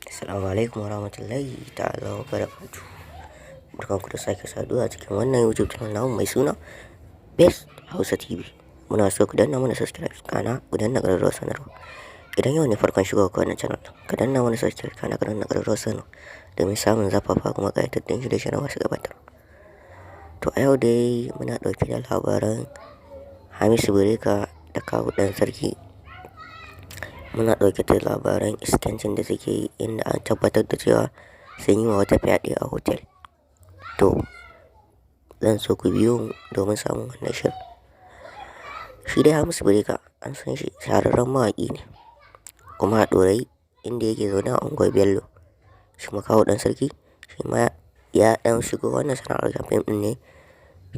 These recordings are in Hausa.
Assalamu alaikum warahmatullahi ta'ala wa barakatuh. Barkanku da sake saduwa a cikin wannan YouTube channel namu mai suna Best Hausa TV. Muna so ku danna mana subscribe kana ku danna ƙararrawar sanarwa. Idan yau ne farkon shigowa ka wannan channel, ka danna mana subscribe kana ka danna ƙararrawar sanarwa domin samun zafafa kuma ƙayatattun shirye-shiryen masu gabatar. To a yau dai muna ɗauke da labaran Hamisu Breaker da Kawu ɗan Sarki. Muna ɗauke da labaran iskancin da suke yi inda an tabbatar da cewa sun yi wa wata fyaɗe a hotel. To, zan so ku biyo mu domin samun wannan shirin. Shi dai Hamisu Breaker an san shi shahararren mawaƙi ne, kuma a Ɗorayi inda yake zaune a unguwar Bello. Shi kuma Kawu ɗan Sarki shi ma ya ɗan shigo wannan sana'ar fim ɗin ne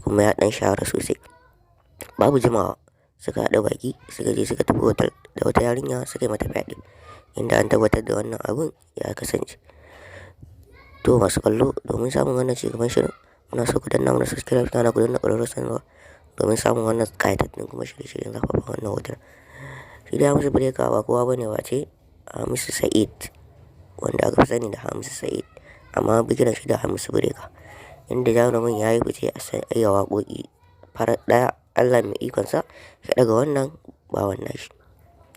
kuma ya ɗan shahara sosai. Babu jimawa suka haɗa baki suka je suka tafi hotel da wata yarinya suka yi mata fyaɗe, inda an tabbatar da wannan abun ya kasance. To masu kallo, domin samun wannan cigaban shirin muna so ku danna mana subscribe kana ku danna ƙararrawar sanarwa domin samun wannan ƙayatattun kuma shirye-shiryen zafafa wannan hotel. Shi dai Hamisu Breaker ba kowa bane face Hamisu Sa'id, wanda aka fi sani da Hamisu Sa'id, amma an fi kiran shi da Hamisu Breaker, inda jarumin ya yi fice a san iya waƙoƙi. Farar ɗaya Allah mai ikonsa ya ɗaga wannan bawan nashi,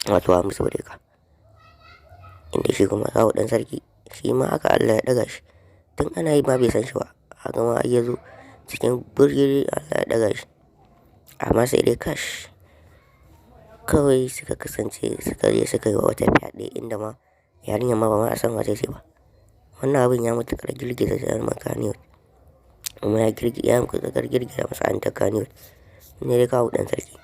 wato Hamisu Breaker. Inda shi kuma Kawu ɗan Sarki shi ma haka Allah ya ɗaga shi, tun ana yi ma bai san shi ba, haka ma ya zo cikin burgiri Allah ya ɗaga shi. Amma sai dai kash, kawai suka kasance suka je suka yi wa wata fyaɗe, inda ma yarinyar ma ba ma a san wace ce ba. Wannan abin ya matuƙar girgiza jaruman Kannywood, kuma ya matuƙar girgiza masana'antar Kannywood. Ne dai Kawu ɗan Sarki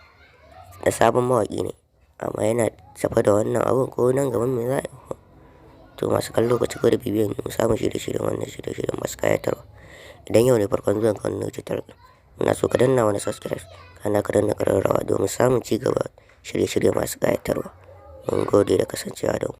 da sabon mawaƙi ne, amma yana tafe da wannan abun ko nan gaban me za a yi. To masu kallo ku ci gaba da bibiyan mu samun shirye-shiryen wannan shirye-shiryen masu ƙayatarwa. Idan yau ne farkon zuwan ka wannan channel, muna so ka danna mana subscribe kana ka danna ƙararrawa domin samun ci gaba shirye-shirye masu ƙayatarwa. Mun gode da kasancewa da mu.